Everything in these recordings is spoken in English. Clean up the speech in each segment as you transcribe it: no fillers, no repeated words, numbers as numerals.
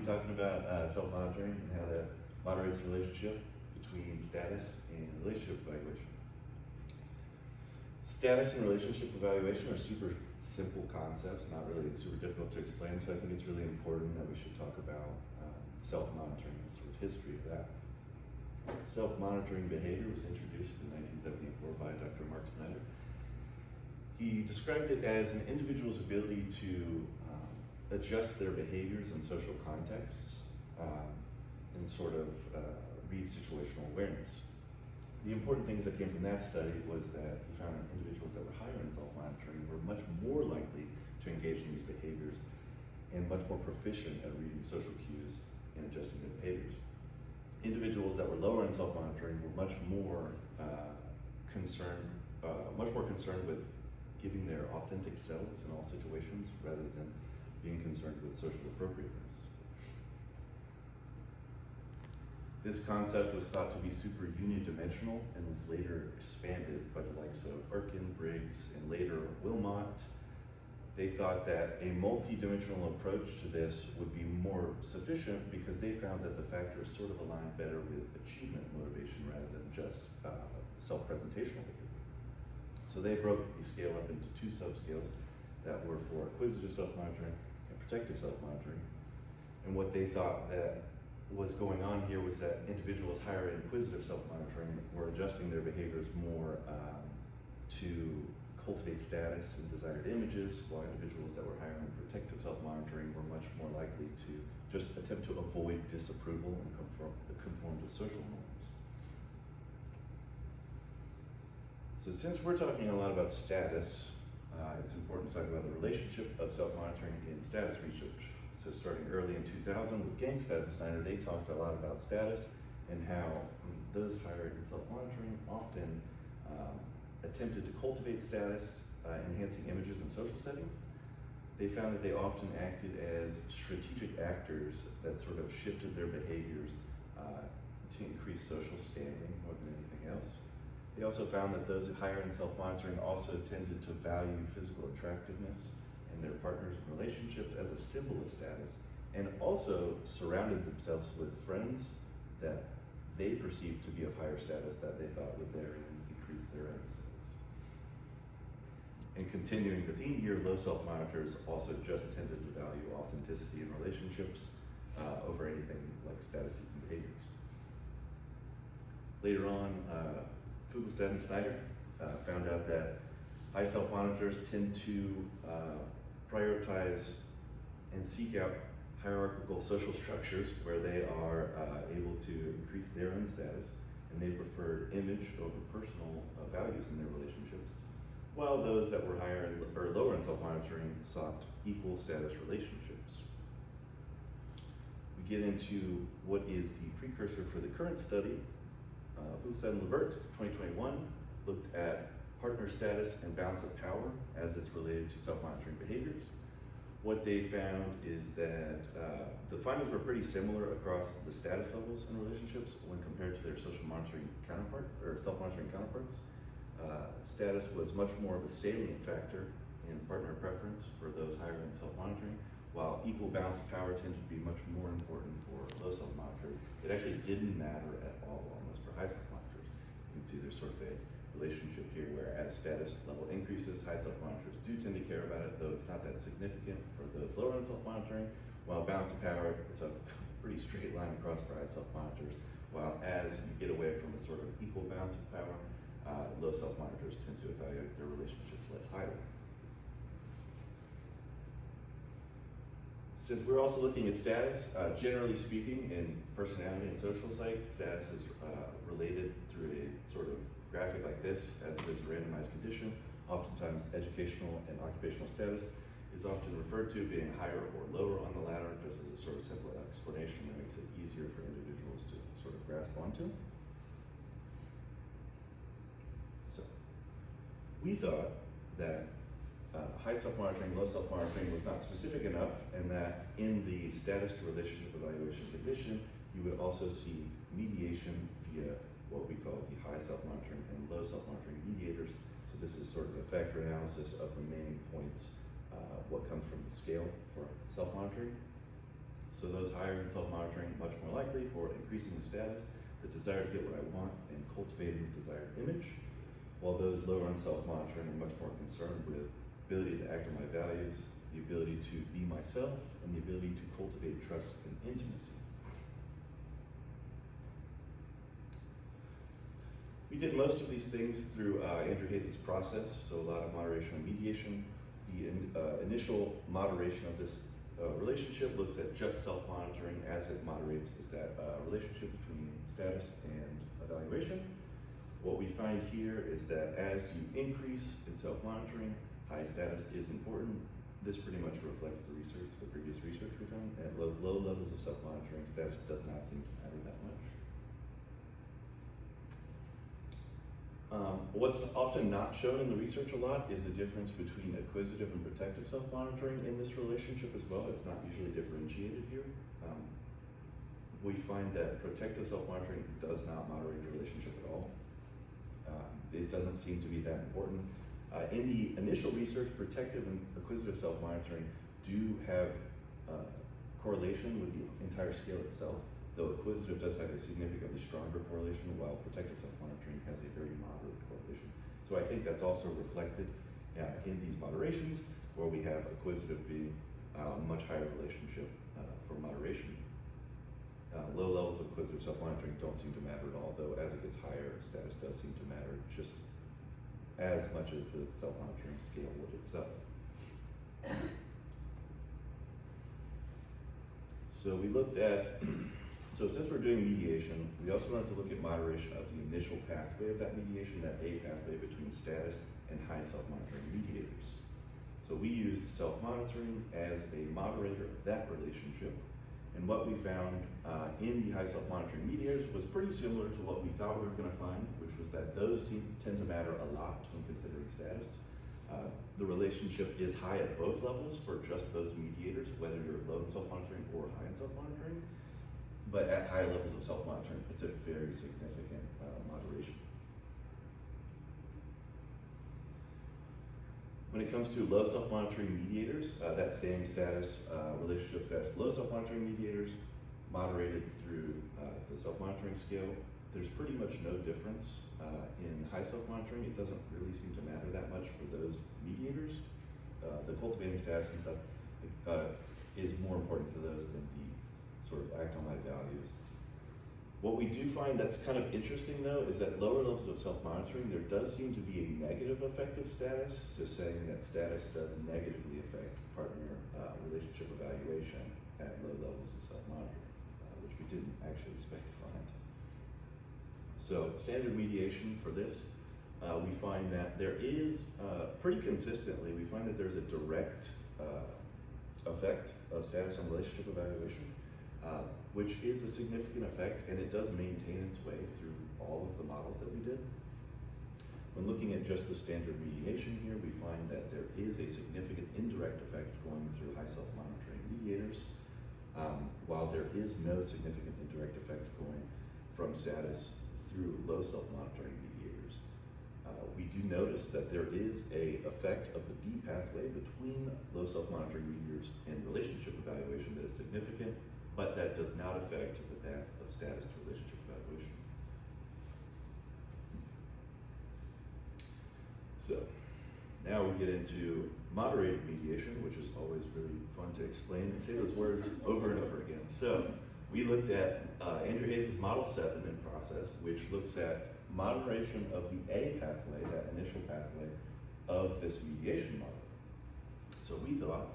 be talking about self-monitoring and how that moderates the relationship between status and relationship evaluation. Status and relationship evaluation are super simple concepts, not really super difficult to explain, so I think it's really important that we should talk about self-monitoring and sort of history of that. Self-monitoring behavior was introduced in 1974 by Dr. Mark Snyder. He described it as an individual's ability to adjust their behaviors in social contexts and sort of read situational awareness. The important things that came from that study was that he found that individuals that were higher in self-monitoring were much more likely to engage in these behaviors and much more proficient at reading social cues and adjusting their behaviors. Individuals that were lower in self-monitoring were much more concerned with giving their authentic selves in all situations rather than being concerned with social appropriateness. This concept was thought to be super unidimensional and was later expanded by the likes of Erkin, Briggs, and later Wilmot. They thought that a multi-dimensional approach to this would be more sufficient because they found that the factors sort of aligned better with achievement motivation rather than just self-presentational behavior. So they broke the scale up into two subscales that were for acquisitive self-monitoring and protective self-monitoring. And what they thought that was going on here was that individuals higher in acquisitive self-monitoring were adjusting their behaviors more to cultivate status and desired images, while individuals that were higher in protective self-monitoring were much more likely to just attempt to avoid disapproval and conform to social norms. So since we're talking a lot about status, it's important to talk about the relationship of self-monitoring in status research. So starting early in 2000 with Gang Status Designer, they talked a lot about status and how those higher in self-monitoring often attempted to cultivate status, enhancing images in social settings. They found that they often acted as strategic actors that sort of shifted their behaviors to increase social standing more than anything else. They also found that those higher in self-monitoring also tended to value physical attractiveness and their partners and relationships as a symbol of status, and also surrounded themselves with friends that they perceived to be of higher status that they thought would therein increase their own status. And continuing the theme here, low self-monitors also just tended to value authenticity in relationships over anything like status-seeking behaviors. Later on, Fuglestad and Snyder found out that high self-monitors tend to prioritize and seek out hierarchical social structures where they are able to increase their own status, and they prefer image over personal values in their relationships, while those that were higher or lower in self-monitoring sought equal status relationships. We get into what is the precursor for the current study. Fuglestad and Levert, 2021, looked at partner status and balance of power as it's related to self-monitoring behaviors. What they found is that the findings were pretty similar across the status levels in relationships when compared to their social monitoring counterpart or self-monitoring counterparts. Status was much more of a salient factor in partner preference for those higher in self-monitoring, while equal balance of power tended to be much more important for low self-monitoring. It actually didn't matter at all almost for high self-monitors. You can see there's sort of a relationship here where as status level increases, high self-monitors do tend to care about it, though it's not that significant for those lower in self-monitoring, while balance of power, it's a pretty straight line across for high self-monitors, while as you get away from a sort of equal balance of power, low self-monitors tend to evaluate their relationships less highly. Since we're also looking at status, generally speaking, in personality and social psych, status is related through a sort of graphic like this, as it is a randomized condition. Oftentimes, educational and occupational status is often referred to being higher or lower on the ladder, just as a sort of simple explanation that makes it easier for individuals to sort of grasp onto. So, we thought that high self-monitoring, low self-monitoring was not specific enough, and that in the status to relationship evaluation condition, you would also see mediation via what we call the high self-monitoring and low self-monitoring mediators. So this is sort of a factor analysis of the main points, what comes from the scale for self-monitoring. So those higher in self-monitoring, much more likely for increasing the status, the desire to get what I want, and cultivating the desired image, while those lower on self-monitoring are much more concerned with ability to act on my values, the ability to be myself, and the ability to cultivate trust and intimacy. We did most of these things through Andrew Hayes' process, so a lot of moderation and mediation. The initial moderation of this relationship looks at just self-monitoring as it moderates the relationship between status and evaluation. What we find here is that as you increase in self-monitoring, high status is important. This pretty much reflects the research, the previous research we found. At low levels of self-monitoring, status does not seem to matter that much. What's often not shown in the research a lot is the difference between acquisitive and protective self-monitoring in this relationship as well. It's not usually differentiated here. We find that protective self-monitoring does not moderate the relationship at all. It doesn't seem to be that important. In the initial research, protective and acquisitive self-monitoring do have correlation with the entire scale itself, though acquisitive does have a significantly stronger correlation, while protective self-monitoring has a very moderate correlation. So I think that's also reflected in these moderations, where we have acquisitive being a much higher relationship for moderation. Low levels of acquisitive self-monitoring don't seem to matter at all, though as it gets higher, status does seem to matter just as much as the self-monitoring scale would itself. So we looked at, so since we're doing mediation, we also wanted to look at moderation of the initial pathway of that mediation, that A pathway between status and high self-monitoring mediators. So we used self-monitoring as a moderator of that relationship. And what we found in the high self-monitoring mediators was pretty similar to what we thought we were going to find, which was that those tend to matter a lot when considering status. The relationship is high at both levels for just those mediators, whether you're low in self-monitoring or high in self-monitoring. But at high levels of self-monitoring, it's a very significant moderation. When it comes to low self-monitoring mediators, that same status relationship status, low self-monitoring mediators moderated through the self-monitoring scale, there's pretty much no difference in high self-monitoring. It doesn't really seem to matter that much for those mediators. The cultivating status and stuff is more important to those than the sort of act on my values. What we do find that's kind of interesting though is that lower levels of self-monitoring, there does seem to be a negative effect of status, so saying that status does negatively affect partner relationship evaluation at low levels of self-monitoring, which we didn't actually expect to find. So standard mediation for this, we find that there is, pretty consistently, we find that there's a direct effect of status on relationship evaluation, which is a significant effect, and it does maintain its way through all of the models that we did. When looking at just the standard mediation here, we find that there is a significant indirect effect going through high self-monitoring mediators, while there is no significant indirect effect going from status through low self-monitoring mediators. We do notice that there is a effect of the B pathway between low self-monitoring mediators and relationship evaluation that is significant, but that does not affect the path of status to relationship evaluation. So now we get into moderated mediation, which is always really fun to explain and say those words over and over again. So we looked at Andrew Hayes' Model 7 in process, which looks at moderation of the A pathway, that initial pathway of this mediation model. So we thought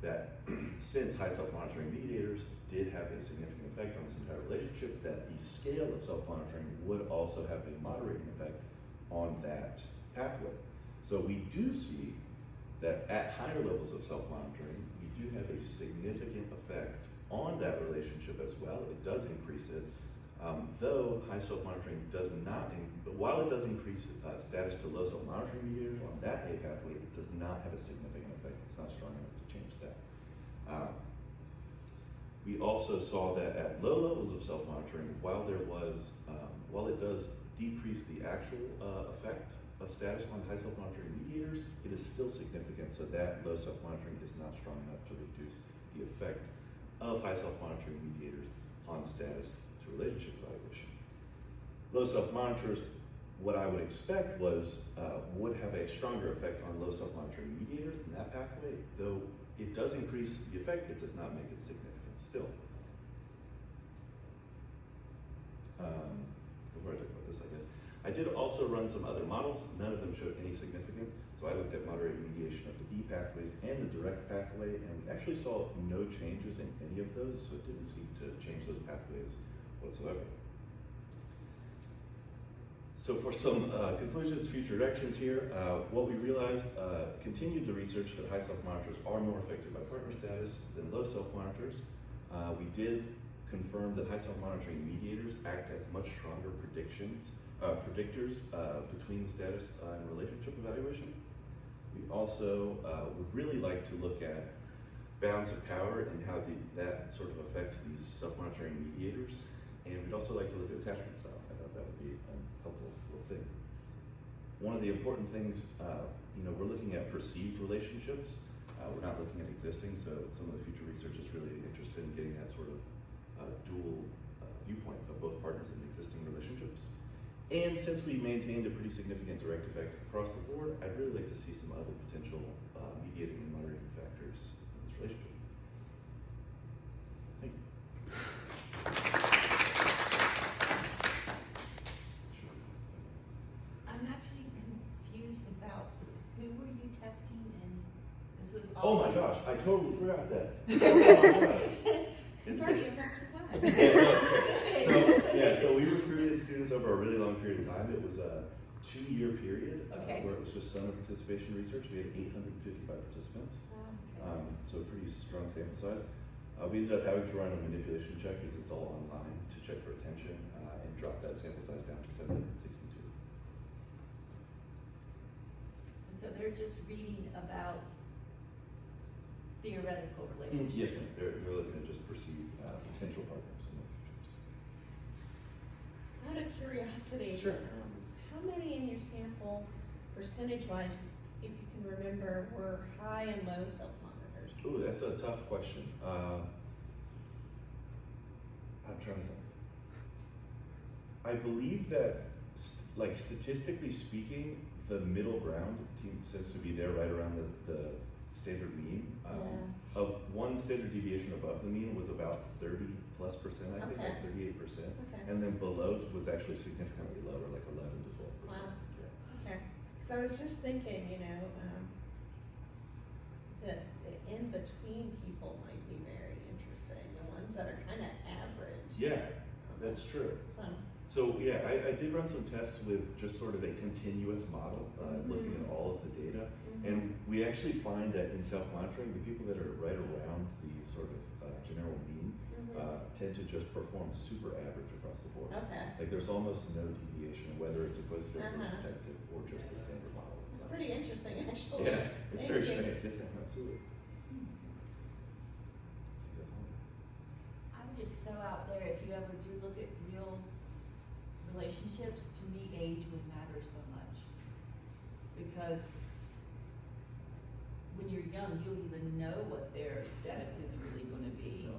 that since high self-monitoring mediators did have a significant effect on this entire relationship, that the scale of self-monitoring would also have a moderating effect on that pathway. So we do see that at higher levels of self-monitoring, we do have a significant effect on that relationship as well. It does increase it, though high self-monitoring does not, while it does increase status to low self-monitoring mediators on that A pathway, it does not have a significant effect. It's not strong enough to change that. We also saw that at low levels of self-monitoring, while it does decrease the actual effect of status on high self-monitoring mediators, it is still significant, so that low self-monitoring is not strong enough to reduce the effect of high self-monitoring mediators on status to relationship evaluation. Low self-monitors, what I would expect was, would have a stronger effect on low self-monitoring mediators in that pathway, though it does increase the effect, it does not make it significant still. Before I talk about this, I guess, I did also run some other models. None of them showed any significant. So I looked at moderate mediation of the B pathways and the direct pathway, and we actually saw no changes in any of those, so it didn't seem to change those pathways whatsoever. So for some conclusions, future directions here, what we realized, continued the research that high self-monitors are more affected by partner status than low self-monitors. We did confirm that high self-monitoring mediators act as much stronger predictors between the status and relationship evaluation. We also would really like to look at balance of power and how that sort of affects these self-monitoring mediators. And we'd also like to look at attachment style. I thought that would be a helpful little thing. One of the important things, we're looking at perceived relationships. We're not looking at existing, so some of the future research is really interested in getting that sort of dual viewpoint of both partners in existing relationships. And since we maintained a pretty significant direct effect across the board, I'd really like to see some other potential mediating and moderating factors in this relationship. Thank you. I'm actually confused about who were you testing, and this was Oh all. my gosh, I totally forgot that. Oh my gosh. It's already an extra time. So we recruited students over a really long period of time. It was a 2-year period where it was just summer participation research. We had 855 participants, so a pretty strong sample size. We ended up having to run a manipulation check because it's all online to check for attention and drop that sample size down to 762. And so they're just reading about theoretical relationships. Yes, ma'am. They're looking at just perceived potential partners and relationships. Out of curiosity, Sure. how many in your sample, percentage-wise, if you can remember, were high and low self-monitors? Ooh, that's a tough question. I'm trying to think. I believe that, statistically speaking, the middle ground seems to be there right around the standard mean. Of one standard deviation above the mean was about 30+%, I think, like 38%. Okay. And then below was actually significantly lower, like 11 to 12%. Wow. Yeah. Okay, because I was just thinking, that the in-between people might be very interesting, the ones that are kind of average. Yeah, that's true. So yeah, I did run some tests with just sort of a continuous model, looking at all of the data. And we actually find that in self-monitoring, the people that are right around the sort of general mean tend to just perform super average across the board. Okay. Like there's almost no deviation, whether it's acquisitive or protective or just the standard model It's itself. pretty interesting, actually. Yeah, it's Thank very you. strange. Yes, ma'am, absolutely. I would just throw out there, if you ever do look at real relationships, to me age would matter so much. Because when you're young, you don't even know what their status is really going to be.